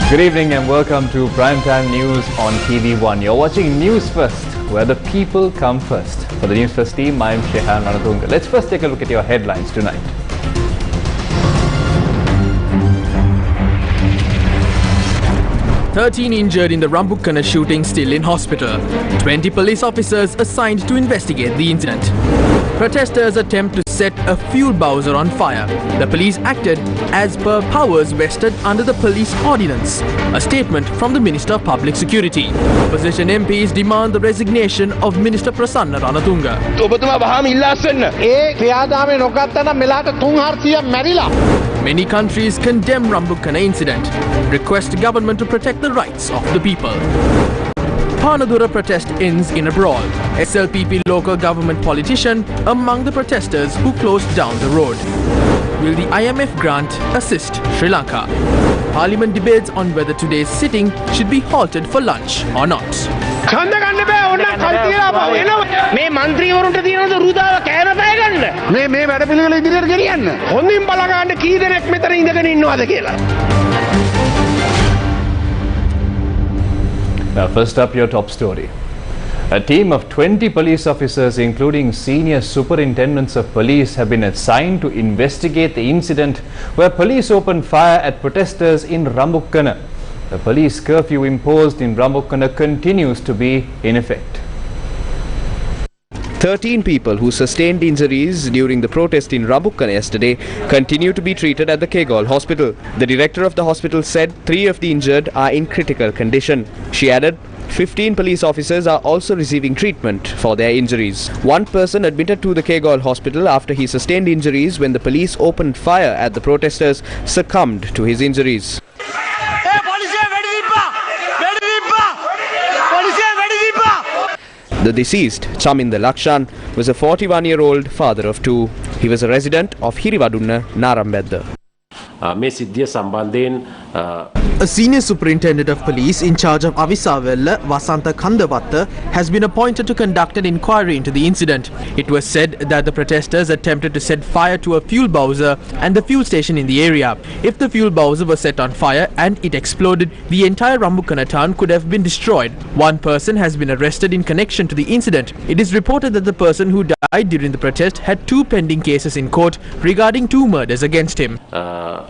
Good evening and welcome to Primetime News on TV1. You're watching News First, where the people come first. For the News First team, I'm Shehan Ranatunga. Let's first take a look at your headlines tonight. "13 injured in the Rambukkana shooting, still in hospital. 20 police officers assigned to investigate the incident. Protesters attempt to set a fuel bowser on fire. The police acted as per powers vested under the police ordinance." A statement from the Minister of Public Security. Opposition MPs demand the resignation of Minister Prasanna Ranatunga. Many countries condemn Rambukkana incident. Request government to protect the rights of the people. Panadura protest ends in a brawl. SLPP local government politician among the protesters who closed down the road. Will the IMF grant assist Sri Lanka? Parliament debates on whether today's sitting should be halted for lunch or not. මේ මන්ත්‍රීවරුන්ට තියෙනද රුදාව කෑම පෑ ගන්න මේ වැඩ පිළිවෙල ඉදිරියට ගෙනියන්න හොඳින් බලා ගන්න කී දෙනෙක් මෙතන ඉඳගෙන ඉන්නවද කියලා. Now first up, your top story. A team of 20 police officers, including senior superintendents of police, have been assigned to investigate the incident where police opened fire at protesters in Rambukkana. The police curfew imposed in Rambukkana continues to be in effect. 13 people who sustained injuries during the protest in Rambukkana yesterday continue to be treated at the Kegol hospital. The director of the hospital said 3 of the injured are in critical condition. She added 15 police officers are also receiving treatment for their injuries. One person admitted to the Kegol hospital after he sustained injuries when the police opened fire at the protesters succumbed to his injuries. The deceased, Chaminda Lakshan, was a 41-year-old father of 2. He was a resident of Hiriwadunna, Narambedda. A senior superintendent of police in charge of Avisawella, Vasanta Kandavatta, has been appointed to conduct an inquiry into the incident. It was said that the protesters attempted to set fire to a fuel bowser and the fuel station in the area. If the fuel bowser was set on fire and it exploded, the entire Rambukkana town could have been destroyed. One person has been arrested in connection to the incident. It is reported that the person who died during the protest had 2 pending cases in court regarding 2 murders against him.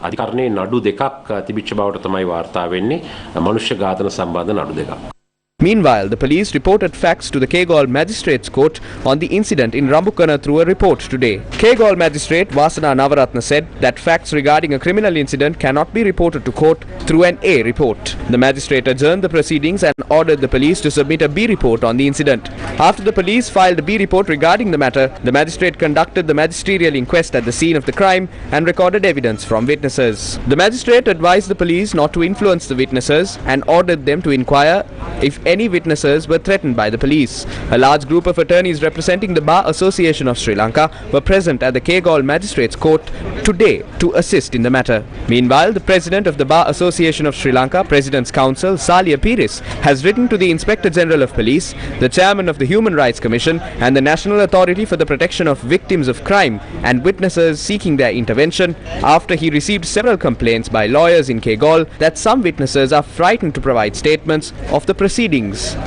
අධිකරණයේ නඩු දෙකක් තිබිච්ච බවට තමයි වාර්තා වෙන්නේ මනුෂ්‍ය ඝාතන සම්බන්ධ නඩු දෙකක්. Meanwhile, the police reported facts to the Kegol Magistrates Court on the incident in Rambukkana through a report today. Kegol Magistrate Vasana Navaratna said that facts regarding a criminal incident cannot be reported to court through an A report. The magistrate adjourned the proceedings and ordered the police to submit a B report on the incident. After the police filed a B report regarding the matter, the magistrate conducted the magisterial inquest at the scene of the crime and recorded evidence from witnesses. The magistrate advised the police not to influence the witnesses and ordered them to inquire if any witnesses were threatened by the police. A large group of attorneys representing the Bar Association of Sri Lanka were present at the Kegol Magistrates Court today to assist in the matter. Meanwhile, the president of the Bar Association of Sri Lanka, President's Council, Salia Piris, has written to the Inspector General of Police, the Chairman of the Human Rights Commission and the National Authority for the Protection of Victims of Crime and witnesses seeking their intervention after he received several complaints by lawyers in Kegol that some witnesses are frightened to provide statements of the proceedings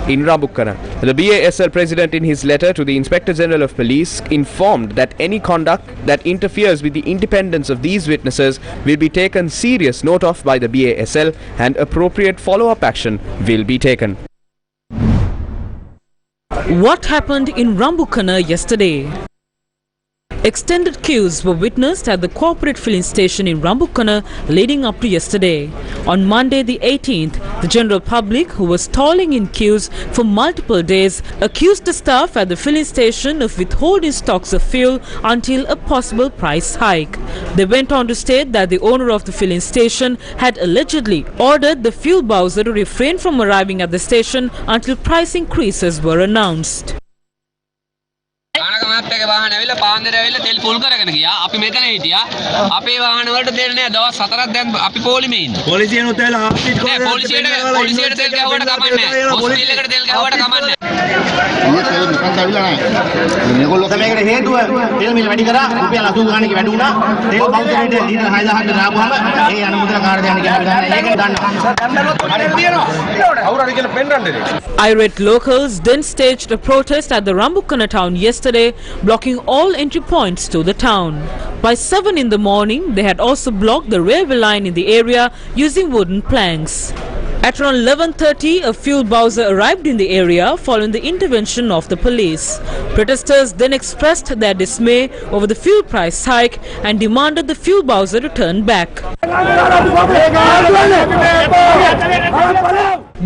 in Rambukkana. The BASL president in his letter to the Inspector General of Police informed that any conduct that interferes with the independence of these witnesses will be taken serious note of by the BASL and appropriate follow-up action will be taken. What happened in Rambukkana yesterday? Extended queues were witnessed at the corporate filling station in Rambukkana leading up to yesterday. On Monday the 18th, the general public, who was stalling in queues for multiple days, accused the staff at the filling station of withholding stocks of fuel until a possible price hike. They went on to state that the owner of the filling station had allegedly ordered the fuel bowser to refrain from arriving at the station until price increases were announced. අපේ වාහන ඇවිල්ලා පාන්දර ඇවිල්ලා තෙල් full කරගෙන ගියා. අපි මෙතන හිටියා. අපේ වාහන වලට තෙල් නෑ. දවස් 4ක් දැන් අපි පොලිමේ ඉන්නේ. පොලිසියනෝ තෙල් හාප්පිට කොහෙද? පොලිසියට තෙල් ගහුවට කමන්නේ නෑ. හොස්පිටල් එකට තෙල් ගහුවට කමන්නේ නෑ. Irate locals then staged a protest at the Rambukkana town yesterday, blocking all entry points to the town. By 7 in the morning, they had also blocked the railway line in the area using wooden planks. At around 11:30, a fuel bowser arrived in the area following the intervention of the police. Protesters then expressed their dismay over the fuel price hike and demanded the fuel bowser to turn back.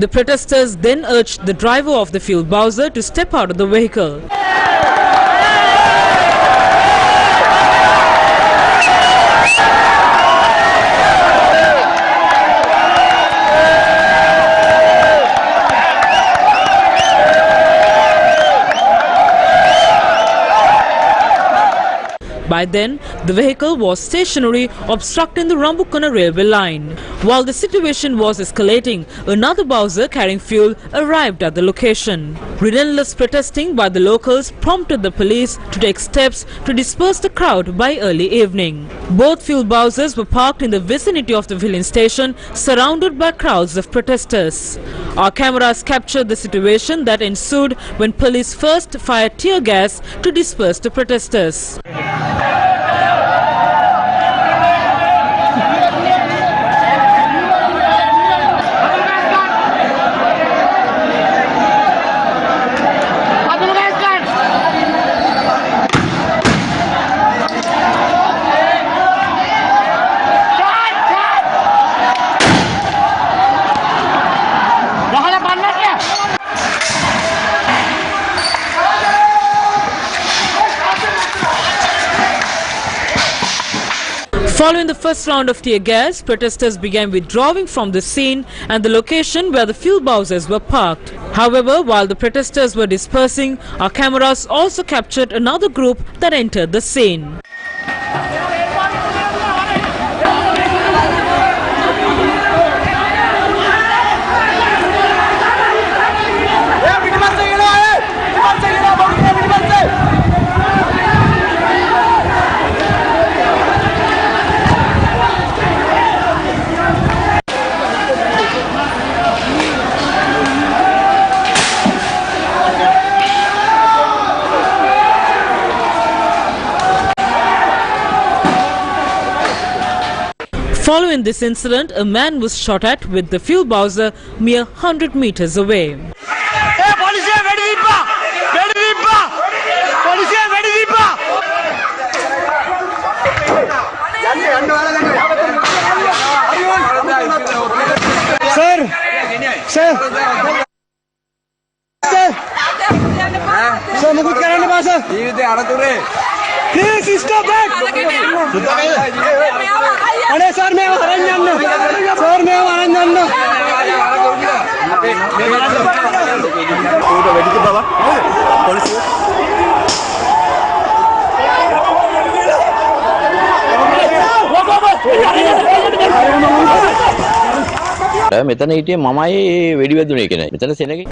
The protesters then urged the driver of the fuel bowser to step out of the vehicle. By then, the vehicle was stationary, obstructing the Rambukkana railway line. While the situation was escalating, another bowser carrying fuel arrived at the location. Relentless protesting by the locals prompted the police to take steps to disperse the crowd by early evening. Both fuel bowsers were parked in the vicinity of the filling station, surrounded by crowds of protesters. Our cameras captured the situation that ensued when police first fired tear gas to disperse the protesters. Following the first round of tear gas, protesters began withdrawing from the scene and the location where the fuel bowsers were parked. However, while the protesters were dispersing, our cameras also captured another group that entered the scene. Following this incident, a man was shot at with the fuel bowser mere 100 meters away. Please stop that! अरे sir मैं हरन जानना sir मैं हरन जानना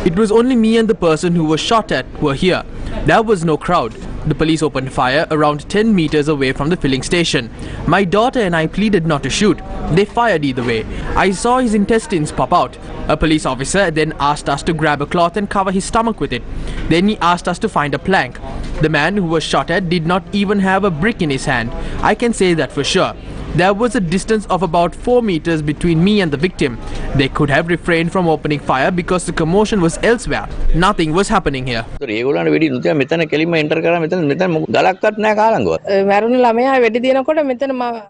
It was only me and the person who was shot at who were here. There was no crowd. The police opened fire around 10 meters away from the filling station. My daughter and I pleaded not to shoot. They fired either way. I saw his intestines pop out. A police officer then asked us to grab a cloth and cover his stomach with it. Then he asked us to find a plank. The man who was shot at did not even have a brick in his hand. I can say that for sure. There was a distance of about 4 meters between me and the victim. They could have refrained from opening fire because the commotion was elsewhere. Nothing was happening here. The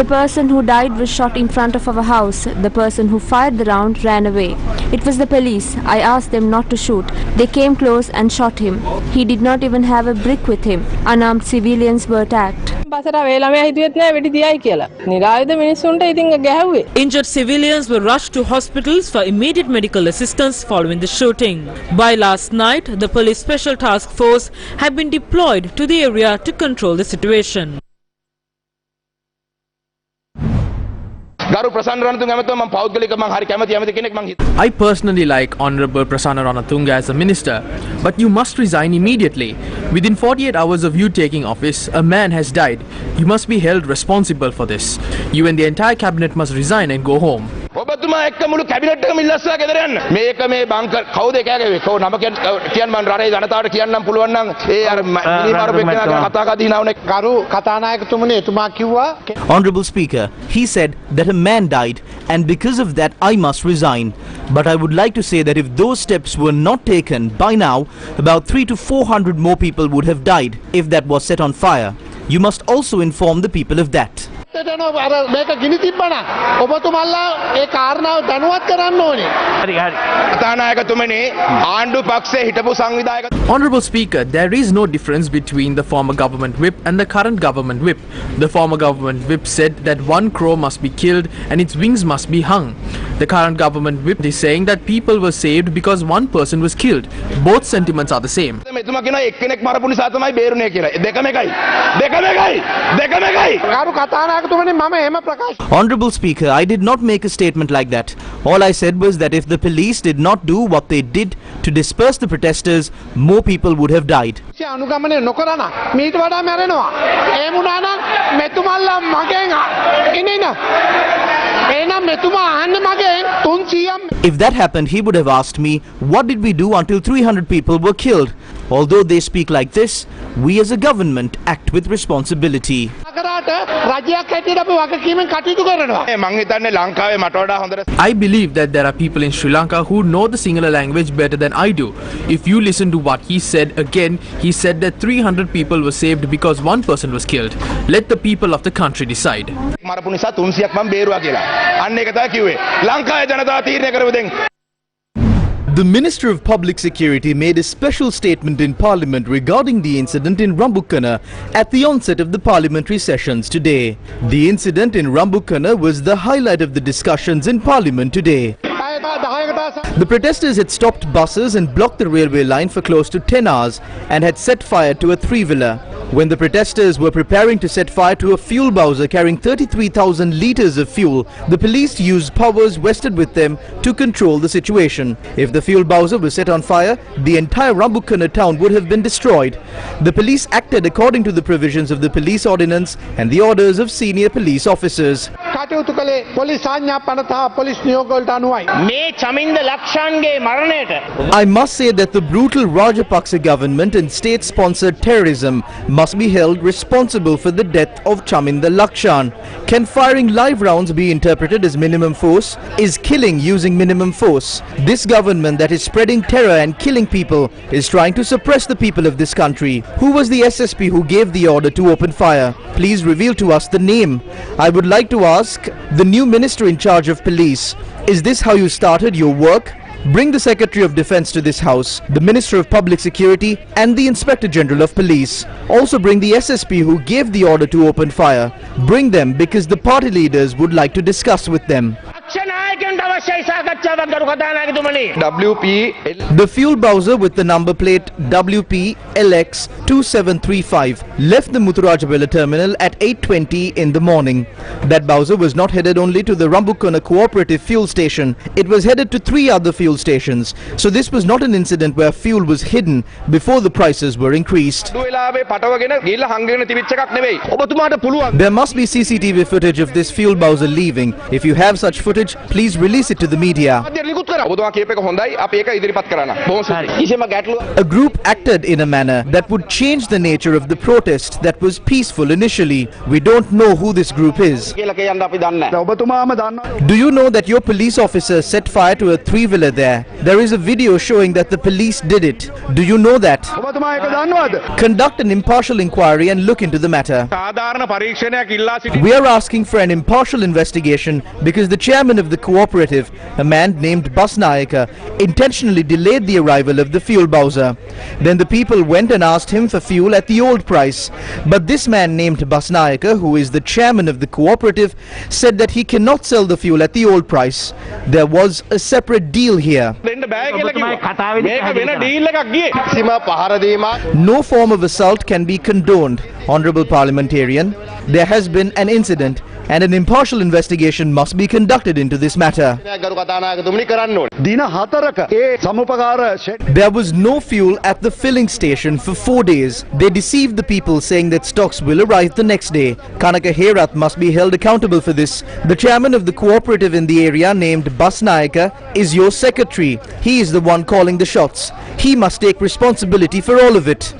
person who died was shot in front of our house. The person who fired the round ran away. It was the police. I asked them not to shoot. They came close and shot him. He did not even have a brick with him. Unarmed civilians were attacked. Injured civilians were rushed to hospitals for immediate medical assistance following the shooting. By last night, the police special task force had been deployed to the area to control the situation. I personally like Honorable Prasanna Ranatunga as a minister, but you must resign immediately. Within 48 hours of you taking office, a man has died. You must be held responsible for this. You and the entire cabinet must resign and go home. ඔබතුමා එක්ක මුළු cabinet එකම ඉල්ලස්සා ගෙදර යන්න. මේක මේ bunker කවුද කෑගේ? කව නම කියන්න මම රටේ ජනතාවට කියන්නම් පුළුවන් නම් ඒ අර මිනිමාරු පෙන්නන කතා කදී නාවනේ කරු කතානායකතුමනි එතුමා කිව්වා. Honorable Speaker, he said that a man died and because of that I must resign. But I would like to say that if those steps were not taken, by now about 300 to 400 more people would have died if that was set on fire. You must also inform the people of that. මේක ගිනි තිබ්බනම් ඔබතුමල්ලා ඒ කාරණාව දැනුවත් කරන්න ඕනේ. හරි හරි. කතානායකතුමනි ආණ්ඩු පක්ෂයේ හිටපු සංවිධායක. Honorable Speaker, there is no difference between the former government whip and the current government whip. The former government whip said that one crow must be killed and its wings must be hung. The current government whip is saying that people were saved because one person was killed. Both sentiments are the same. මෙතුමා කියනවා එක්කෙනෙක් මරපු නිසා තමයි බේරුනේ කියලා. දෙකම එකයි. දෙකම එකයි. දෙකම එකයි. කරු කතානායක Honorable Speaker, I did not make a statement like that. All I said was that if the police did not do what they did to disperse the protesters, more people would have died. If that happened, he would have asked me, what did we do until 300 people were killed? Although they speak like this, we as a government act with responsibility. I believe that there are people in Sri Lanka who know the Sinhala language better than I do. If you listen to what he said again, he said that 300 people were saved because one person was killed. Let the people of the country decide. The Minister of Public Security made a special statement in Parliament regarding the incident in Rambukkana at the onset of the parliamentary sessions today. The incident in Rambukkana was the highlight of the discussions in Parliament today. The protesters had stopped buses and blocked the railway line for close to 10 hours and had set fire to a three-wheeler. When the protesters were preparing to set fire to a fuel bowser carrying 33,000 litres of fuel, the police used powers vested with them to control the situation. If the fuel bowser was set on fire, the entire Rambukkana town would have been destroyed. The police acted according to the provisions of the police ordinance and the orders of senior police officers. I must say that the brutal Rajapaksa government and state-sponsored terrorism must be held responsible for the death of Chaminda Lakshan. Can firing live rounds be interpreted as minimum force? Is killing using minimum force? This government that is spreading terror and killing people is trying to suppress the people of this country. Who was the SSP who gave the order to open fire? Please reveal to us the name. I would like to ask the new minister in charge of police, is this how you started your work? Bring the Secretary of Defence to this house, the Minister of Public Security and the Inspector General of Police. Also bring the SSP who gave the order to open fire. Bring them because the party leaders would like to discuss with them. The fuel bowser with the number plate WP-LX2735 left the Muthurajapella terminal at 8:20 in the morning. That bowser was not headed only to the Rambukkana cooperative fuel station, it was headed to 3 other fuel stations. So this was not an incident where fuel was hidden before the prices were increased. There must be CCTV footage of this fuel bowser leaving. If you have such footage, please release it to the media. A group acted in a manner that would change the nature of the protest that was peaceful initially. We don't know who this group is. Do you know that your police officer set fire to a three-wheeler there? There is a video showing that the police did it. Do you know that? Conduct an impartial inquiry and look into the matter. We are asking for an impartial investigation because the chairman of the cooperative, a man named Basnayaka, intentionally delayed the arrival of the fuel bowser. Then the people went and asked him for fuel at the old price. But this man named Basnayaka, who is the chairman of the cooperative, said that he cannot sell the fuel at the old price. There was a separate deal here. No form of assault can be condoned, Honourable Parliamentarian. There has been an incident and an impartial investigation must be conducted into this matter. There was no fuel at the filling station for 4 days. They deceived the people, saying that stocks will arrive the next day. Kanaka Herath must be held accountable for this. The chairman of the cooperative in the area, named Basnayaka, is your secretary. He is the one calling the shots. He must take responsibility for all of it.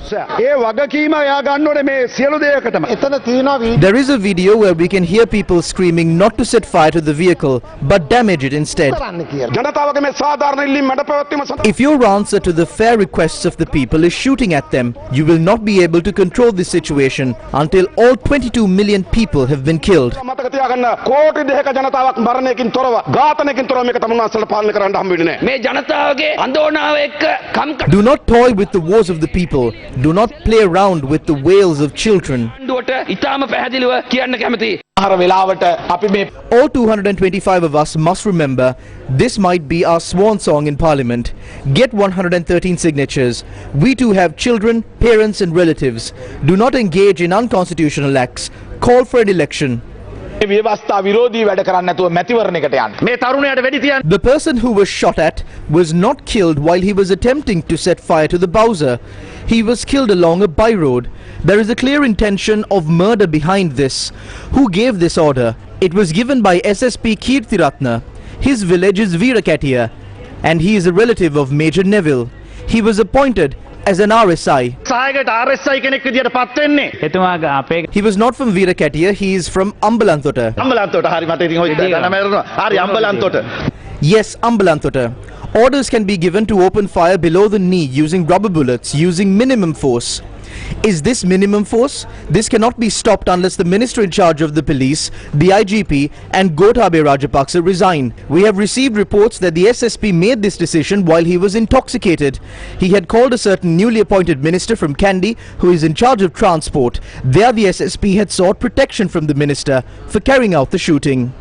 There is a video where we can hear people screaming not to set fire to the vehicle, but damage it instead. If your answer to the fair requests of the people is shooting at them, you will not be able to control the situation until all 22 million people have been killed. Do not toy with the woes of the people. Do not play around with the wails of children. All 225 of us must remember, this might be our swan song in Parliament. Get 113 signatures. We too have children, parents and relatives. Do not engage in unconstitutional acts. Call for an election. The person who was shot at was not killed while he was attempting to set fire to the Bowser. He was killed along a by-road. There is a clear intention of murder behind this. Who gave this order? It was given by SSP Kirthiratna. His village is Virakatia, and he is a relative of Major Neville. He was appointed as an RSI. He was not from Virakatia, he is from Ambalantota. Yes, Ambalantota. Orders can be given to open fire below the knee using rubber bullets, using minimum force. Is this minimum force? This cannot be stopped unless the minister in charge of the police, the IGP and Gotabaya Rajapaksa resign. We have received reports that the SSP made this decision while he was intoxicated. He had called a certain newly appointed minister from Kandy who is in charge of transport. There the SSP had sought protection from the minister for carrying out the shooting.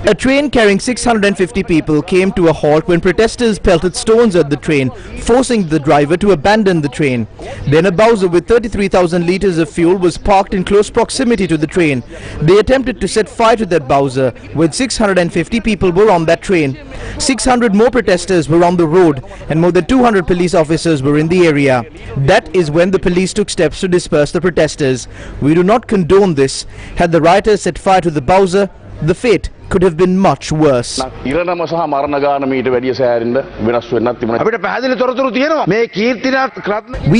A train carrying 650 people came to a halt when protesters pelted stones at the train, forcing the driver to abandon the train. Then a Bowser with 33,000 litres of fuel was parked in close proximity to the train. They attempted to set fire to that Bowser when 650 people were on that train. 600 more protesters were on the road and more than 200 police officers were in the area. That is when the police took steps to disperse the protesters. We do not condone this. Had the rioters set fire to the Bowser, the fate could have been much worse. We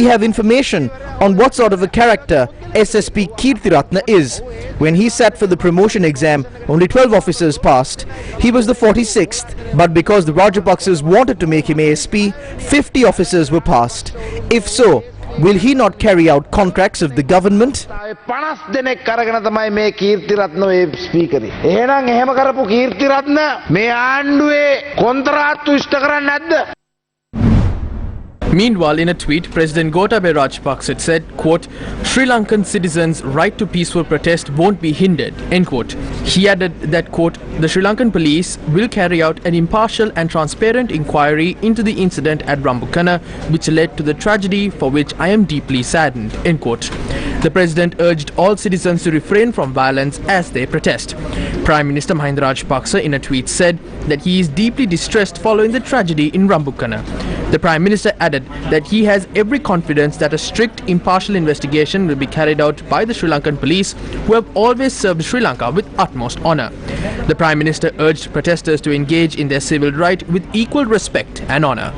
have information on what sort of a character SSP Kirthiratna is. When he sat for the promotion exam, only 12 officers passed. He was the 46th, but because the Rajapaksas wanted to make him ASP, 50 officers were passed. If so, will he not carry out contracts of the government? Meanwhile, in a tweet, President Gotabaya Rajapaksa said, quote, Sri Lankan citizens' right to peaceful protest won't be hindered, end quote. He added that, quote, the Sri Lankan police will carry out an impartial and transparent inquiry into the incident at Rambukana, which led to the tragedy for which I am deeply saddened, end quote. The president urged all citizens to refrain from violence as they protest. Prime Minister Mahinda Rajapaksa in a tweet said that he is deeply distressed following the tragedy in Rambukana. The Prime Minister added that he has every confidence that a strict, impartial investigation will be carried out by the Sri Lankan police, who have always served Sri Lanka with utmost honour. The Prime Minister urged protesters to engage in their civil right with equal respect and honour.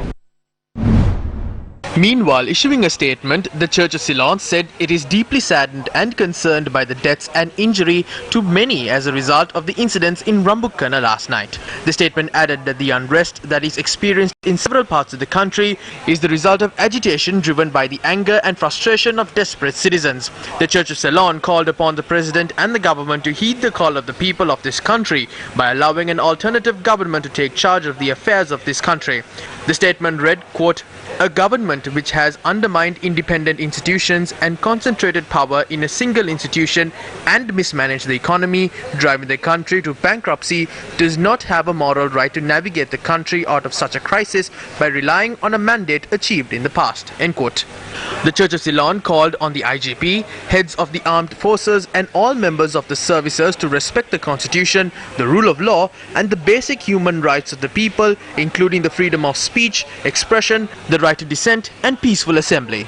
Meanwhile, issuing a statement, the Church of Ceylon said it is deeply saddened and concerned by the deaths and injury to many as a result of the incidents in Rambukana last night. The statement added that the unrest that is experienced in several parts of the country is the result of agitation driven by the anger and frustration of desperate citizens. The Church of Ceylon called upon the President and the government to heed the call of the people of this country by allowing an alternative government to take charge of the affairs of this country. The statement read, quote, A government which has undermined independent institutions and concentrated power in a single institution and mismanaged the economy, driving the country to bankruptcy, does not have a moral right to navigate the country out of such a crisis by relying on a mandate achieved in the past. End quote. The Church of Ceylon called on the IGP, heads of the armed forces and all members of the services to respect the constitution, the rule of law and the basic human rights of the people, including the freedom of speech, expression, the right to dissent and peaceful assembly.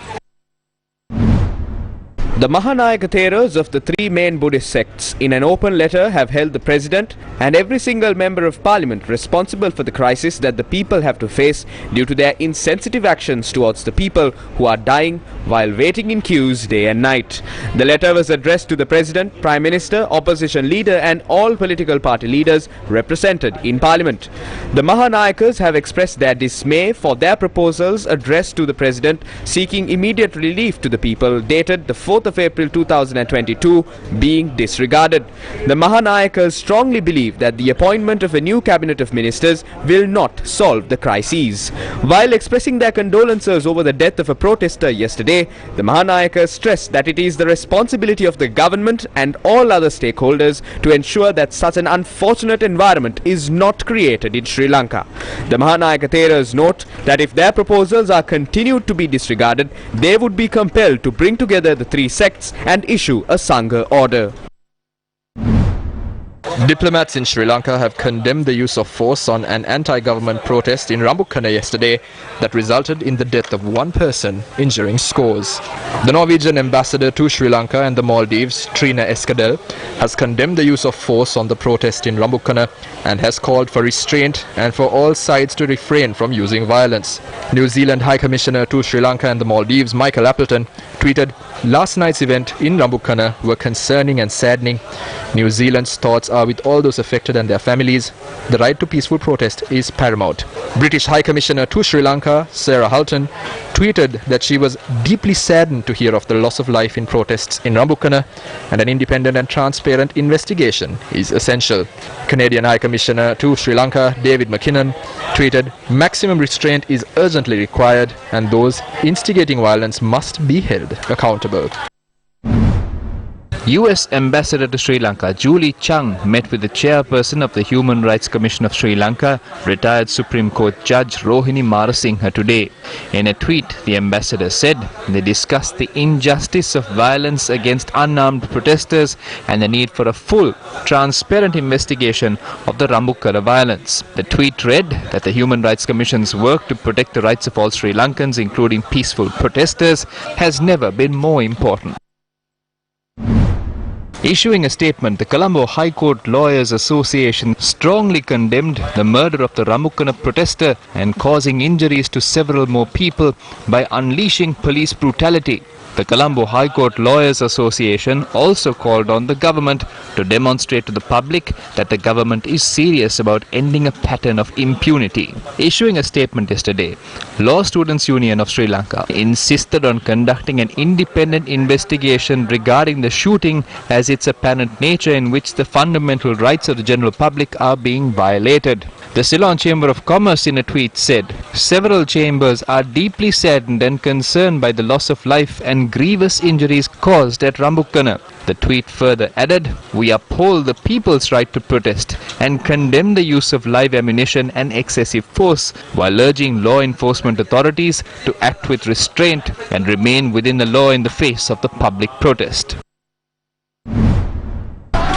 The Mahanayaka Theras of the three main Buddhist sects in an open letter have held the President and every single member of Parliament responsible for the crisis that the people have to face due to their insensitive actions towards the people who are dying while waiting in queues day and night. The letter was addressed to the President, Prime Minister, Opposition Leader and all political party leaders represented in Parliament. The Mahanayakas have expressed their dismay for their proposals addressed to the President seeking immediate relief to the people, dated the 4th of April 2022, being disregarded. The Mahanayakas strongly believe that the appointment of a new cabinet of ministers will not solve the crises. While expressing their condolences over the death of a protester yesterday, the Mahanayakas stressed that it is the responsibility of the government and all other stakeholders to ensure that such an unfortunate environment is not created in Sri Lanka. The Mahanayaka Theras note that if their proposals are continued to be disregarded, they would be compelled to bring together the three sects and issue a Sangha order. Diplomats in Sri Lanka have condemned the use of force on an anti-government protest in Rambukkana yesterday that resulted in the death of one person, injuring scores. The Norwegian ambassador to Sri Lanka and the Maldives, Trina Eskadel, has condemned the use of force on the protest in Rambukkana and has called for restraint and for all sides to refrain from using violence. New Zealand High Commissioner to Sri Lanka and the Maldives, Michael Appleton, tweeted, "Last night's event in Rambukkana were concerning and saddening. New Zealand's thoughts are with all those affected and their families. The right to peaceful protest is paramount." British High Commissioner to Sri Lanka, Sarah Hulton, tweeted that she was deeply saddened to hear of the loss of life in protests in Rambukkana and an independent and transparent investigation is essential. Canadian High Commissioner to Sri Lanka, David McKinnon, tweeted, "Maximum restraint is urgently required and those instigating violence must be held accountable." US Ambassador to Sri Lanka Julie Chung met with the chairperson of the Human Rights Commission of Sri Lanka, retired Supreme Court Judge Rohini Marasinghe today. In a tweet, the ambassador said they discussed the injustice of violence against unarmed protesters and the need for a full, transparent investigation of the Rambukkana violence. The tweet read that the Human Rights Commission's work to protect the rights of all Sri Lankans, including peaceful protesters, has never been more important. Issuing a statement, the Colombo High Court Lawyers Association strongly condemned the murder of the Rambukkana protester and causing injuries to several more people by unleashing police brutality. The Colombo High Court Lawyers Association also called on the government to demonstrate to the public that the government is serious about ending a pattern of impunity. Issuing a statement yesterday, Law Students Union of Sri Lanka insisted on conducting an independent investigation regarding the shooting as its apparent nature in which the fundamental rights of the general public are being violated. The Ceylon Chamber of Commerce in a tweet said, "Several chambers are deeply saddened and concerned by the loss of life and grievous injuries caused at Rambukkana." The tweet further added, "We uphold the people's right to protest and condemn the use of live ammunition and excessive force while urging law enforcement authorities to act with restraint and remain within the law in the face of the public protest."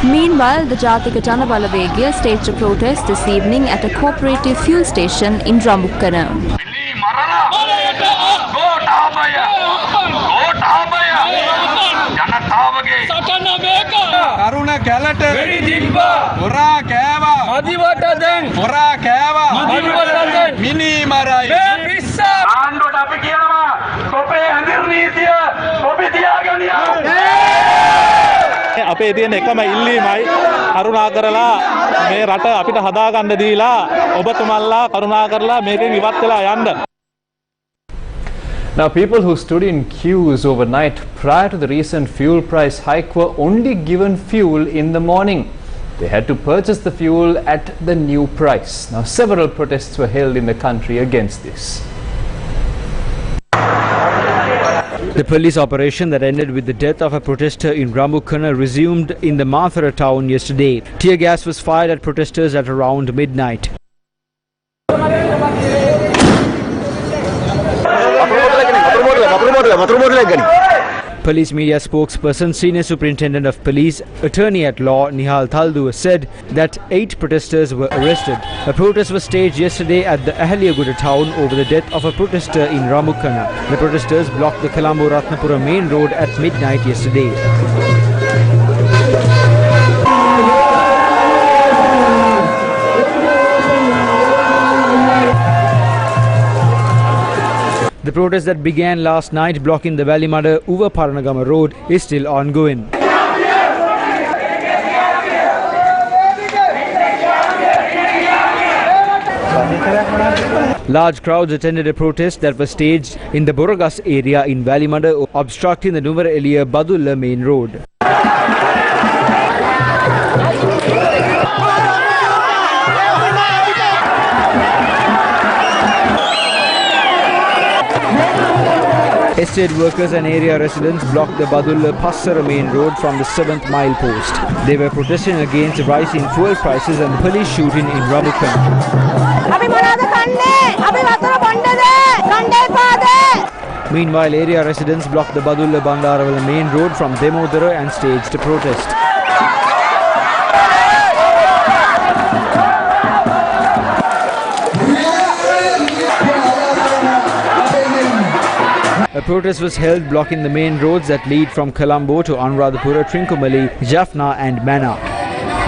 Meanwhile, the Jatika Jana Balawegaya staged a protest this evening at a cooperative fuel station in Rambukkana. අපේ තියෙන එකම ඉල්ලීමයි කරුණා කරලා මේ රට අපිට හදා ගන්න දීලා ඔබතුමල්ලා කරුණා කරලා මේකෙන් ඉවත් වෙලා යන්න. Now, people who stood in queues overnight prior to the recent fuel price hike were only given fuel in the morning. They had to purchase the fuel at the new price. Now, several protests were held in the country against this. The police operation that ended with the death of a protester in Rambukkana resumed in the Mathura town yesterday. Tear gas was fired at protesters at around midnight. Police media spokesperson, Senior Superintendent of Police, Attorney at Law Nihal Thaldu said that 8 protesters were arrested. A protest was staged yesterday at the Ahaliyaguda town over the death of a protester in Rambukkana. The protesters blocked the Colombo-Ratnapura main road at midnight yesterday. The protest that began last night blocking the Valimada Uva Paranagama road is still ongoing. Large crowds attended a protest that was staged in the Boragas area in Valimada, obstructing the Nuvara Eliya Badulla main road. Estate workers and area residents blocked the Badulla Passara main road from the 7th mile post. They were protesting against the rise in fuel prices and the police shooting in Rambukkana. Meanwhile, area residents blocked the Badulla Bandarawala main road from Demodara and staged a protest. A protest was held blocking the main roads that lead from Colombo to Anuradhapura, Trincomalee, Jaffna and Manna.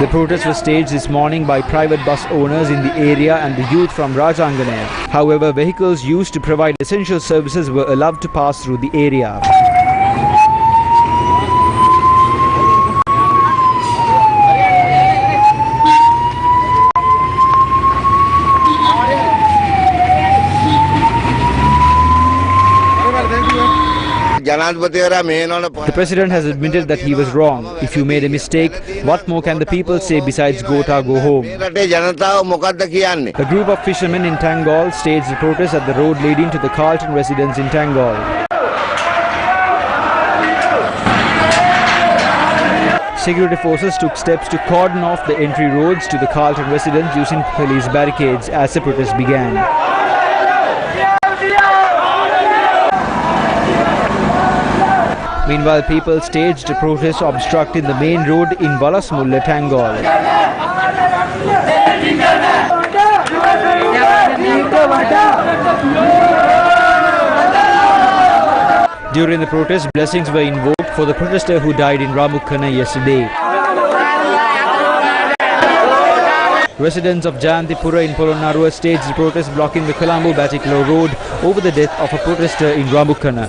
The protest was staged this morning by private bus owners in the area and the youth from Rajanganaya. However, vehicles used to provide essential services were allowed to pass through the area. The president has admitted that he was wrong. If you made a mistake, what more can the people say besides Gota go home? A group of fishermen in Tangol staged a protest at the road leading to the Carlton residence in Tangol. Security forces took steps to cordon off the entry roads to the Carlton residence using police barricades as the protest began. Meanwhile, people staged a protest obstructing the main road in Valasmulla, Tangol. During the protest, blessings were invoked for the protester who died in Rambukkana yesterday. Residents of Jayantipura in Polonnaruwa staged a protest blocking the Colombo-Batiklo road over the death of a protester in Rambukkana.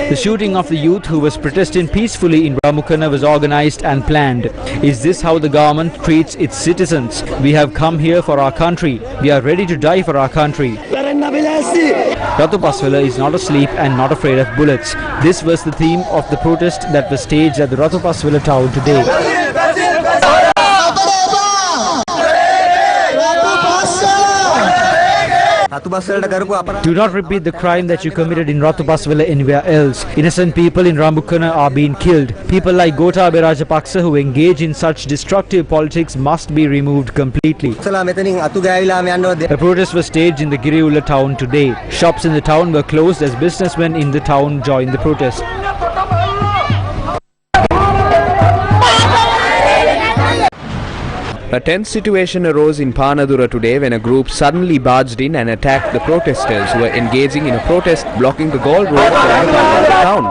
The shooting of the youth who was protesting peacefully in Rambukkana was organized and planned. Is this how the government treats its citizens? We have come here for our country. We are ready to die for our country. Ratu Paswala is not asleep and not afraid of bullets. This was the theme of the protest that was staged at the Ratu Paswala town today. Do not repeat the crime that you committed in Ratu Paswala anywhere else. Innocent people in Rambukkana are being killed. People like Gotabaya Rajapaksa who engage in such destructive politics must be removed completely. A protest was staged in the Giriulla town today. Shops in the town were closed as businessmen in the town joined the protest. A tense situation arose in Panadura today when a group suddenly barged in and attacked the protesters who were engaging in a protest blocking the Gaul road around the town.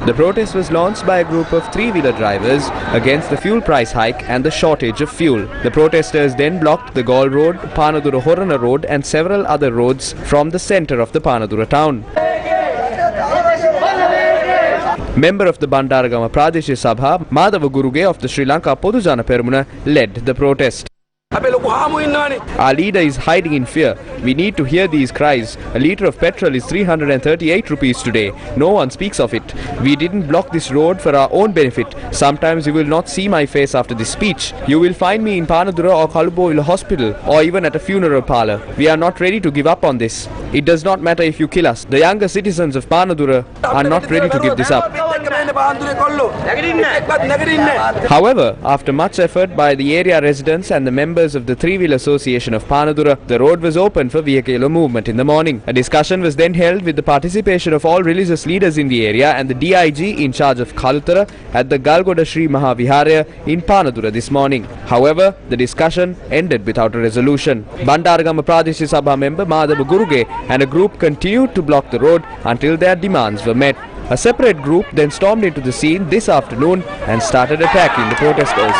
The protest was launched by a group of three-wheeler drivers against the fuel price hike and the shortage of fuel. The protesters then blocked the Gaul Road, Panadura Horana Road and several other roads from the centre of the Panadura town. Member of the Bandaragama Pradesh Sabha, Madhava Guruge of the Sri Lanka Podujana Peramuna led the protest. Our leader is hiding in fear. We need to hear these cries. A litre of petrol is 338 rupees today. No one speaks of it. We didn't block this road for our own benefit. Sometimes you will not see my face after this speech. You will find me in Panadura or Kaluboil hospital or even at a funeral parlour. We are not ready to give up on this. It does not matter if you kill us. The younger citizens of Panadura are not ready to give this up. However, after much effort by the area residents and the members of the Three-Wheel Association of Panadura, the road was open for vehicular movement in the morning. A discussion was then held with the participation of all religious leaders in the area and the DIG in charge of Kalutara at the Galgoda Sri Mahaviharaya in Panadura this morning. However, the discussion ended without a resolution. Bandaragama Pradesh Sabha member Madhava Guruge and a group continued to block the road until their demands were met. A separate group then stormed into the scene this afternoon and started attacking the protesters.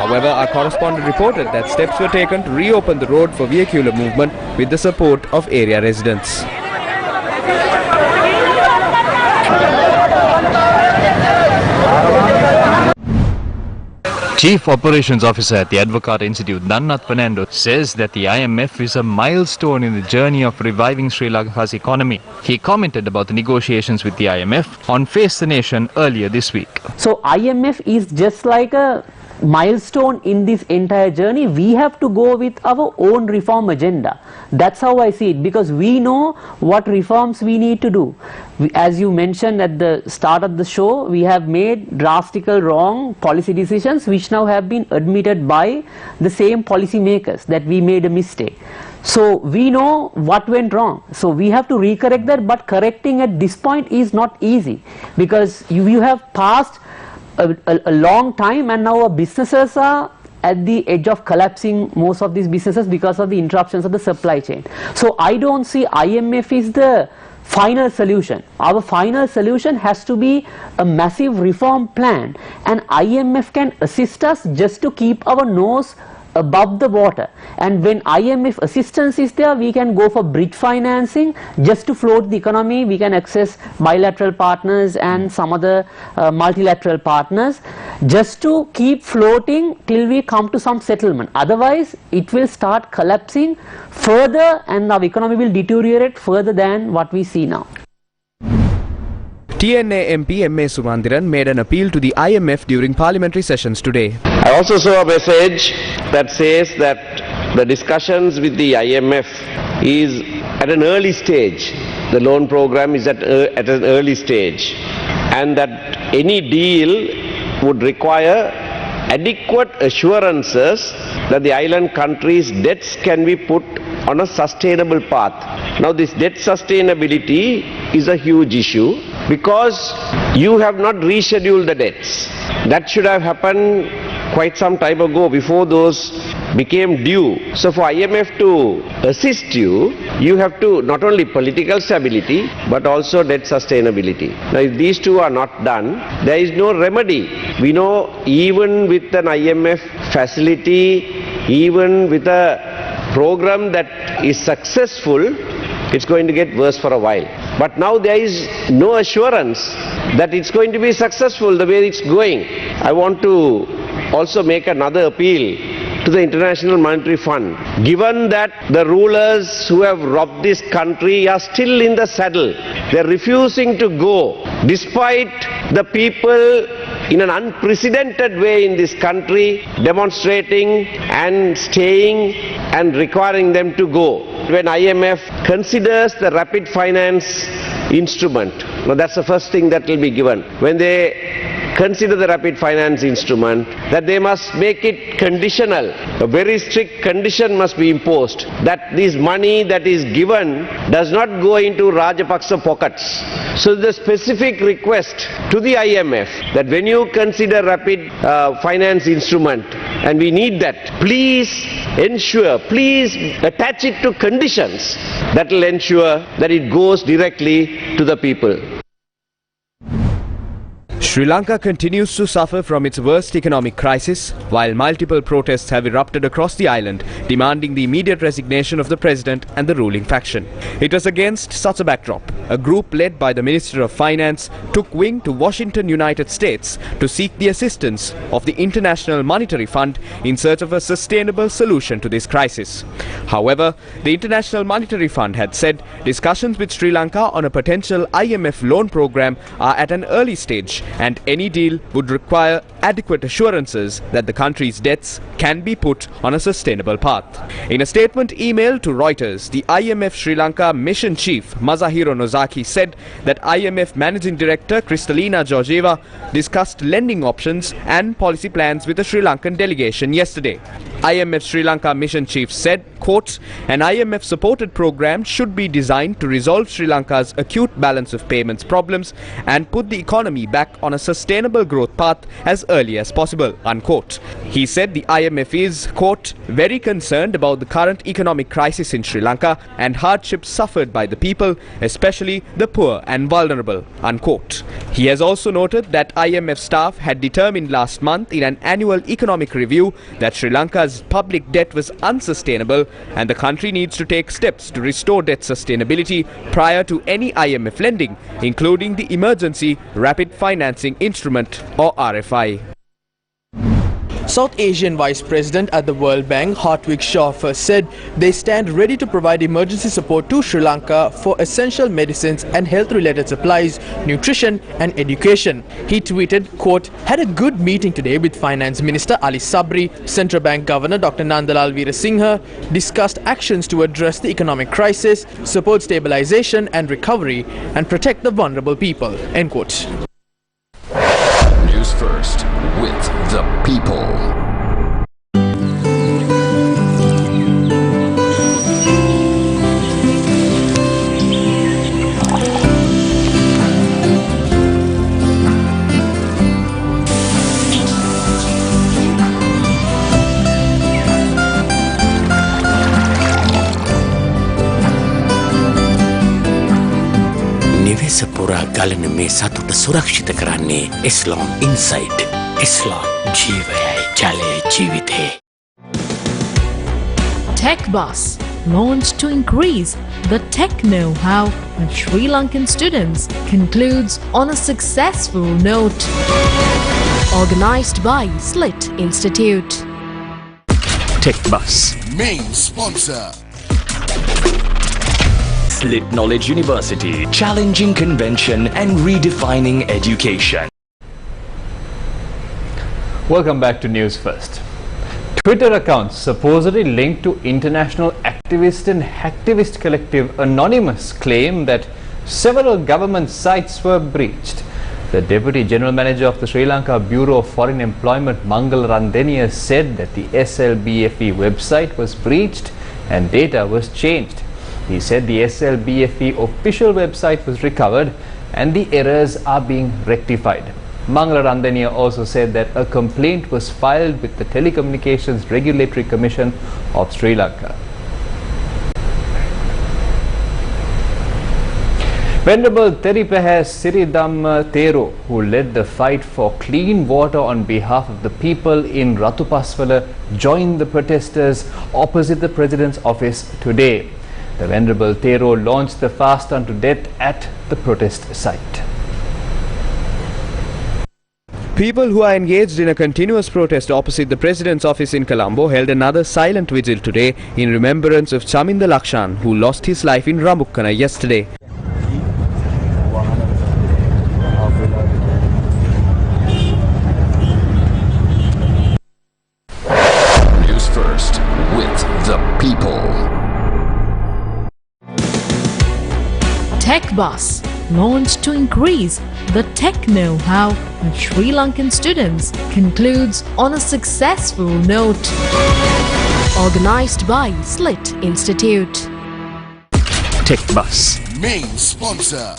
However, our correspondent reported that steps were taken to reopen the road for vehicular movement with the support of area residents. Chief Operations Officer at the Advocate Institute, Dannath Fernando, says that the IMF is a milestone in the journey of reviving Sri Lanka's economy. He commented about the negotiations with the IMF on Face the Nation earlier this week. So IMF is just like a milestone in this entire journey. We have to go with our own reform agenda. That's how I see it, because we know what reforms we need to do. As you mentioned at the start of the show, we have made drastical wrong policy decisions which now have been admitted by the same policy makers that we made a mistake. So we know what went wrong. So we have to recorrect that, but correcting at this point is not easy, because you have passed a long time and now our businesses are at the edge of collapsing, most of these businesses, because of the interruptions of the supply chain. So I don't see IMF is the final solution. Our final solution has to be a massive reform plan, and IMF can assist us just to keep our nose above the water. And when IMF assistance is there, we can go for bridge financing just to float the economy. We can access bilateral partners and some other multilateral partners just to keep floating till we come to some settlement. Otherwise it will start collapsing further and our economy will deteriorate further than what we see now. TNA MP M.A. Sumandiran made an appeal to the IMF during parliamentary sessions today. I also saw a message that says that the discussions with the IMF is at an early stage. The loan program is at an early stage, and that any deal would require adequate assurances that the island countries' debts can be put on a sustainable path. Now this debt sustainability is a huge issue, because you have not rescheduled the debts. That should have happened quite some time ago, before those became due. So for IMF to assist you, you have to not only political stability but also debt sustainability. Now if these two are not done, there is no remedy. We know even with an IMF facility, even with a program that is successful, it's going to get worse for a while. But now there is no assurance that it's going to be successful the way it's going. I want to also make another appeal to the International Monetary Fund. Given that the rulers who have robbed this country are still in the saddle, they are refusing to go, despite the people in an unprecedented way in this country demonstrating and staying and requiring them to go. When IMF considers the rapid finance instrument, now that's the first thing that will be given. When they consider the rapid finance instrument, that they must make it conditional. A very strict condition must be imposed that this money that is given does not go into Rajapaksa pockets. So the specific request to the IMF that when you consider rapid finance instrument, and we need that, please ensure, please attach it to conditions that will ensure that it goes directly to the people. Sri Lanka continues to suffer from its worst economic crisis, while multiple protests have erupted across the island, demanding the immediate resignation of the president and the ruling faction. It was against such a backdrop, a group led by the Minister of Finance took wing to Washington, United States to seek the assistance of the International Monetary Fund in search of a sustainable solution to this crisis. However, the International Monetary Fund had said discussions with Sri Lanka on a potential IMF loan program are at an early stage, and any deal would require adequate assurances that the country's debts can be put on a sustainable path. In a statement emailed to Reuters, the IMF Sri Lanka Mission Chief Masahiro Nozaki said that IMF Managing Director Kristalina Georgieva discussed lending options and policy plans with the Sri Lankan delegation yesterday. IMF Sri Lanka Mission Chief said, quote, an IMF-supported program should be designed to resolve Sri Lanka's acute balance of payments problems and put the economy back on a sustainable growth path as early as possible, unquote. He said the IMF is, quote, very concerned about the current economic crisis in Sri Lanka and hardships suffered by the people, especially the poor and vulnerable, unquote. He has also noted that IMF staff had determined last month in an annual economic review that Sri Lanka's public debt was unsustainable and the country needs to take steps to restore debt sustainability prior to any IMF lending, including the Emergency Rapid Financing Instrument or RFI. South Asian Vice President at the World Bank, Hartwig Schaffer, said they stand ready to provide emergency support to Sri Lanka for essential medicines and health-related supplies, nutrition and education. He tweeted, quote, had a good meeting today with Finance Minister Ali Sabri, Central Bank Governor Dr. Nandalal Veerasinghe, discussed actions to address the economic crisis, support stabilization and recovery, and protect the vulnerable people, end quote. News First with the people. නිවෙස පුරා ගලන මේ සතුට සුරක්ෂිත කරන්නේ Eslon Inside. Eslon ජීවයයි ජලයයි ජීවිතේ. Tech Bus, launched to increase the tech know-how of Sri Lankan students, concludes on a successful note. Organized by Slit Institute. Tech Bus. Main sponsor. Slit Knowledge University, challenging convention and redefining education. Welcome back to News First. Twitter accounts supposedly linked to international activist and hacktivist collective Anonymous claim that several government sites were breached. The Deputy General Manager of the Sri Lanka Bureau of Foreign Employment, Mangal Randeniya, said that the SLBFE website was breached and data was changed. He said the SLBFE official website was recovered and the errors are being rectified. Mangal Randeniya also said that a complaint was filed with the Telecommunications Regulatory Commission of Sri Lanka. Venerable Teripaha Siridhamma Thero, who led the fight for clean water on behalf of the people in Ratupaswala, joined the protesters opposite the President's office today. The Venerable Thero launched the fast unto death at the protest site. People who are engaged in a continuous protest opposite the President's office in Colombo held another silent vigil today in remembrance of Chaminda Lakshan, who lost his life in Rambukkana yesterday. News First with the people. Tech Bus, launched to increase the tech know-how of Sri Lankan students, concludes on a successful note. Organised by Slit Institute. Tech Bus. Main sponsor.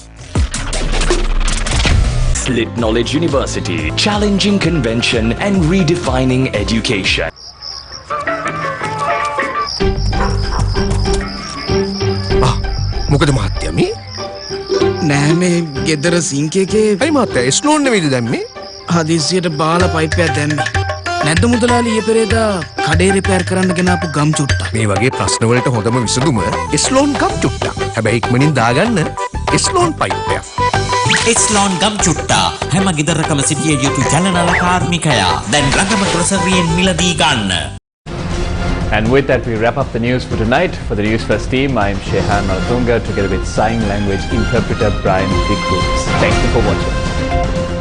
Slit Knowledge University. Challenging convention and redefining education. මොකද මහත්තයා මේ? නෑ මේ ගෙදර sync එකේ අයි මහත්තයා ස්ලෝන් නෙවෙයිද දැම්මේ? හදිස්සියට බාල පයිප් එකක් දැම්මේ. නැද්ද මුදලාලි ඊයේ පෙරේදා කඩේ රිපෙයාර් කරන්න ගෙනාපු ගම් චුට්ටක්. මේ වගේ ප්‍රශ්න වලට හොඳම විසඳුම ස්ලෝන් ගම් චුට්ටක්. හැබැයි ඉක්මනින් දාගන්න ස්ලෝන් පයිප් එකක්. එස්ලෝන් ගම් චුට්ටා හැම ගෙදරකම සිටිය යුතු ජලනල කාර්මිකයා දැන් රඟම ග්‍රොසරියෙන් මිලදී ගන්න. And with that, we wrap up the news for tonight. For the Newsfirst team, I am Shehan Malatunga, together with sign language interpreter Brian Dickroots. Thank you for watching.